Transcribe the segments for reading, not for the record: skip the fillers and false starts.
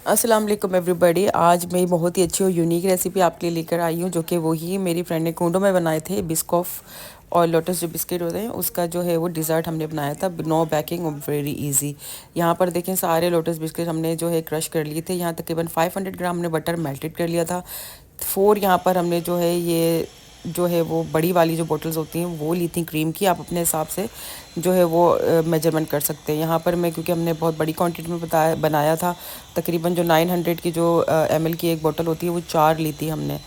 अस्सलाम वालेकुम एवरीबॉडी। आज मैं बहुत ही अच्छी और यूनिक रेसिपी आपके लिए लेकर आई हूँ, जो कि वही मेरी फ्रेंड ने कुंडो में बनाए थे। बिस्कॉफ और लोटस जो बिस्किट होते हैं उसका जो है वो डिज़र्ट हमने बनाया था, नो बेकिंग और वेरी इजी। यहाँ पर देखें सारे लोटस बिस्किट हमने जो है क्रश कर लिए थे। यहाँ तकरीबन 500 ग्राम हमने बटर मेल्टेड कर लिया था। 4 यहाँ पर हमने जो है ये जो है वो बड़ी वाली जो बॉटल्स होती हैं वो ली थी क्रीम की। आप अपने हिसाब से जो है वो मेजरमेंट कर सकते हैं। यहाँ पर मैं क्योंकि हमने बहुत बड़ी क्वांटिटी में बनाया था, तकरीबन जो 900 की जो ml की एक बोतल होती है वो 4 ली थी हमने।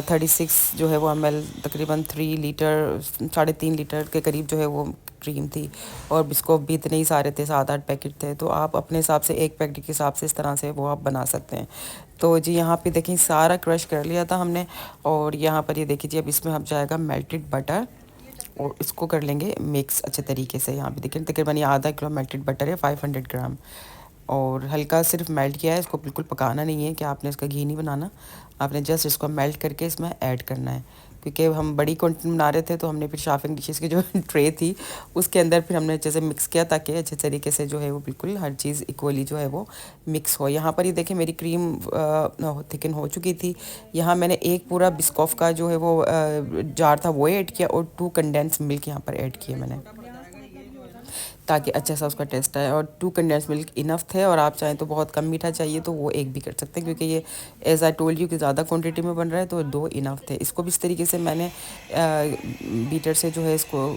36 जो है वो ml, तकरीबन 3 लीटर 3.5 लीटर के करीब जो है वो क्रीम थी। और बिस्कुट भी इतने ही सारे थे, 7-8 पैकेट थे। तो आप अपने हिसाब से एक पैकेट के हिसाब से इस तरह से वो आप बना सकते हैं। तो जी यहाँ पे देखें सारा क्रश कर लिया था हमने। और यहाँ पर ये देखिए जी, अब इसमें अब जाएगा मेल्टेड बटर और इसको कर लेंगे मिक्स अच्छे तरीके से। यहाँ पे देखिए तकरीबन ये आधा किलो मेल्टेड बटर है, 500 ग्राम। और हल्का सिर्फ मेल्ट किया है, इसको बिल्कुल पकाना नहीं है कि आपने इसका घी नहीं बनाना। आपने जस्ट इसको मेल्ट करके इसमें ऐड करना है। क्योंकि हम बड़ी क्वांटिटी बना रहे थे तो हमने फिर शार्पिंग डिशेस की जो ट्रे थी उसके अंदर फिर हमने अच्छे से मिक्स किया, ताकि अच्छे तरीके से जो है वो बिल्कुल हर चीज़ इक्वली जो है वो मिक्स हो। यहाँ पर ये देखें मेरी क्रीम थिकन हो चुकी थी। यहाँ मैंने एक पूरा बिस्कॉफ का जो है वो जार था वो ऐड किया, और 2 कंडेंस मिल्क यहाँ पर ऐड किए मैंने, ताकि अच्छा सा उसका टेस्ट आए। और 2 कंडेंस मिल्क इनफ थे। और आप चाहें तो बहुत कम मीठा चाहिए तो वो एक भी कर सकते हैं, क्योंकि ये एज़ आई टोल्ड यू कि ज़्यादा क्वांटिटी में बन रहा है तो 2 इनफ थे। इसको भी इस तरीके से मैंने बीटर से जो है इसको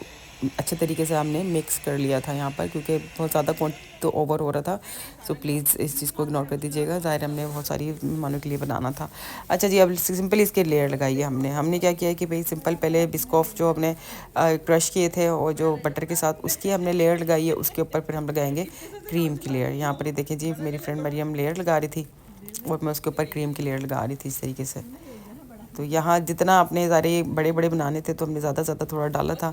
अच्छे तरीके से हमने मिक्स कर लिया था यहाँ पर, क्योंकि बहुत ज़्यादा क्वांटिटी तो ओवर हो रहा था। सो प्लीज़ इस चीज़ को इग्नोर कर दीजिएगा, ज़ाहिर हमने बहुत सारी मेहमानों के लिए बनाना था। अच्छा जी, अब सिंपल इसके लेयर लगाई है हमने क्या किया है कि भाई सिंपल पहले बिस्कॉफ जो हमने क्रश किए थे और जो बटर के साथ उसकी हमने लेयर लगाई है, उसके ऊपर फिर हम लगाएंगे क्रीम की लेयर। यहाँ पर ये देखें जी, मेरी फ्रेंड मरियम लेयर लगा रही थी और मैं उसके ऊपर क्रीम की लेयर लगा रही थी इस तरीके से। तो यहाँ जितना आपने सारे बड़े बड़े बनाने थे तो हमने ज़्यादा ज़्यादा थोड़ा डाला था।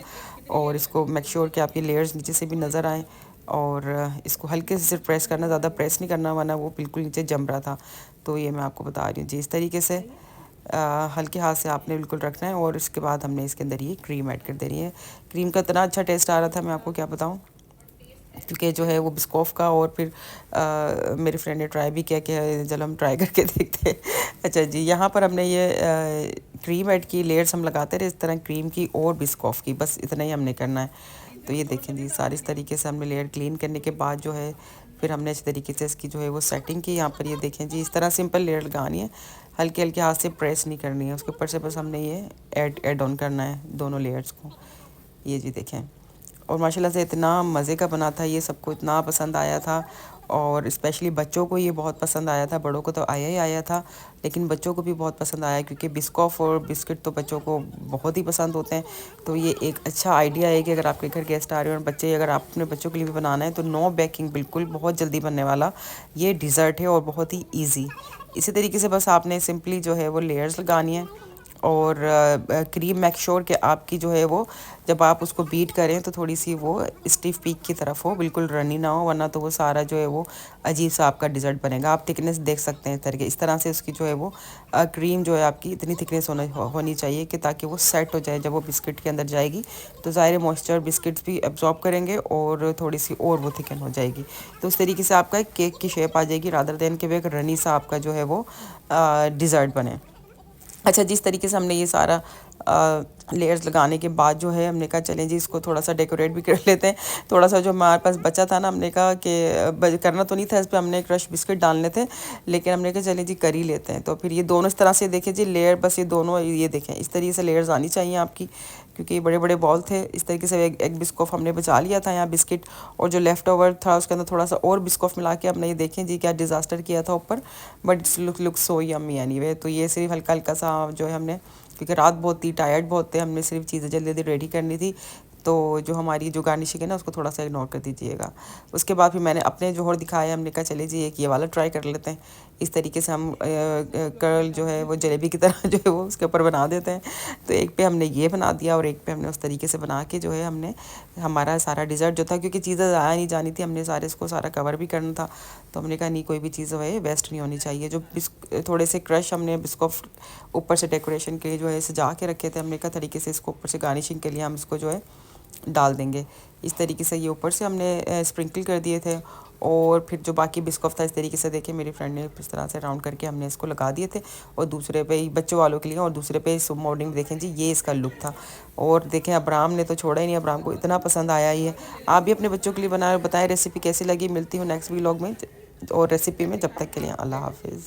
और इसको मेक श्योर कि आपकी लेयर्स नीचे से भी नज़र आएँ। और इसको हल्के से सिर्फ प्रेस करना, ज़्यादा प्रेस नहीं करना, वरना वो बिल्कुल नीचे जम रहा था। तो ये मैं आपको बता रही हूँ जी, इस तरीके से हल्के हाथ से आपने बिल्कुल रखना है। और इसके बाद हमने इसके अंदर ये क्रीम ऐड कर देनी है। क्रीम का इतना अच्छा टेस्ट आ रहा था, मैं आपको क्या बताऊँ, क्योंकि जो है वो बिस्कॉफ का। और फिर मेरी फ्रेंड ने ट्राई भी किया कि चलो हम ट्राई करके देखते हैं। अच्छा जी, यहाँ पर हमने ये क्रीम ऐड की, लेयर्स हम लगाते रहे इस तरह क्रीम की और बिस्कॉफ की, बस इतना ही हमने करना है। तो ये देखें जी, सारी इस तरीके से हमने लेयर क्लीन करने के बाद जो है फिर हमने अच्छे तरीके से इसकी जो है वो सेटिंग की। यहाँ पर ये देखें जी, इस तरह सिंपल लेयर लगानी है, हल्के हल्के हाथ से प्रेस नहीं करनी है। उसके ऊपर से बस हमने ये ऐड ऑन करना है दोनों लेयर्स को। ये जी देखें, और माशाल्लाह से इतना मज़े का बना था, ये सबको इतना पसंद आया था। और स्पेशली बच्चों को ये बहुत पसंद आया था, बड़ों को तो आया ही आया था, लेकिन बच्चों को भी बहुत पसंद आया, क्योंकि बिस्कॉफ और बिस्किट तो बच्चों को बहुत ही पसंद होते हैं। तो ये एक अच्छा आइडिया है कि अगर आपके घर गेस्ट आ रहे हो और बच्चे, अगर आप अपने बच्चों के लिए भी बनाना है तो नो बेकिंग, बिल्कुल बहुत जल्दी बनने वाला ये डिज़र्ट है और बहुत ही ईजी। इसी तरीके से बस आपने सिंपली जो है वो लेयर्स लगानी है। और क्रीम मेक श्योर कि आपकी जो है वो जब आप उसको बीट करें तो थोड़ी सी वो स्टिफ पीक की तरफ हो, बिल्कुल रनी ना हो, वरना तो वो सारा जो है वो अजीब सा आपका डिज़र्ट बनेगा। आप थिकनेस देख सकते हैं इस तरह से उसकी जो है वो क्रीम जो है आपकी इतनी थिकनेस होनी चाहिए कि ताकि वो सेट हो जाए। जब वो बिस्किट के अंदर जाएगी तो ज़ाहिर मॉइस्चर बिस्किट्स भी एब्जॉर्ब करेंगे और थोड़ी सी और वो थिकन हो जाएगी। तो उस तरीके से आपका एक केक की शेप आ जाएगी, रादर देन के वो एक रनी सा आपका जो है वो डिज़र्ट बने। अच्छा, जिस तरीके से हमने ये सारा लेयर्स लगाने के बाद जो है हमने कहा चलें जी इसको थोड़ा सा डेकोरेट भी कर लेते हैं। थोड़ा सा जो हमारे पास बचा था ना, हमने कहा कि करना तो नहीं था, इस पर हमने क्रश बिस्किट डालने थे, लेकिन हमने कहा चलें जी कर ही लेते हैं। तो फिर ये दोनों इस तरह से देखें जी लेयर, बस ये दोनों ये देखें इस तरीके से लेयर्स आनी चाहिए आपकी, क्योंकि ये बड़े बड़े बॉल थे। इस तरीके से एक बिस्कॉफ हमने बचा लिया था यहाँ बिस्किट, और जो लेफ़्ट ओवर था उसके अंदर थोड़ा सा और बिस्कॉफ मिला के हमने ये देखें जी क्या डिज़ास्टर किया था ऊपर, but it's look so yummy anyway. तो ये सिर्फ हल्का हल्का सा जो है हमने, क्योंकि रात बहुत थी, टायर्ड बहुत थे, हमने सिर्फ चीज़ें जल्दी जल्दी रेडी करनी थी। तो जो हमारी जो गार्निशिंग है ना उसको थोड़ा सा इग्नोर कर दीजिएगा। उसके बाद फिर मैंने अपने जोहर दिखाया, हमने कहा चले जी एक ये वाला ट्राई कर लेते हैं। इस तरीके से हम कर्ल जो है वो जलेबी की तरह जो है वो उसके ऊपर बना देते हैं। तो एक पे हमने ये बना दिया और एक पे हमने उस तरीके से बना के जो है हमने हमारा सारा डिज़र्ट जो था, क्योंकि चीज़ें ज़ाया नहीं जानी थी, हमने सारे इसको सारा कवर भी करना था। तो हमने कहा नहीं, कोई भी चीज़ है वेस्ट नहीं होनी चाहिए। जो थोड़े से क्रश हमने बिस्कॉफ ऊपर से डेकोरेशन के लिए जो है सजा के रखे थे, हमने कहा तरीके से इसको ऊपर से गार्निशिंग के लिए हम इसको जो है डाल देंगे। इस तरीके से ये ऊपर से हमने स्प्रिंकल कर दिए थे। और फिर जो बाकी बिस्कॉफ था इस तरीके से देखिए मेरी फ्रेंड ने इस तरह से राउंड करके हमने इसको लगा दिए थे। और दूसरे पे ही बच्चों वालों के लिए, और दूसरे पे सुबह मॉर्निंग में देखें जी ये इसका लुक था। और देखें अब्राम ने तो छोड़ा ही नहीं, अब्राम को इतना पसंद आया ही है। आप भी अपने बच्चों के लिए बनाए, बताएं रेसिपी कैसी लगी। मिलती हूँ नेक्स्ट व्लॉग में और रेसिपी में। जब तक के लिए अल्लाह हाफिज़।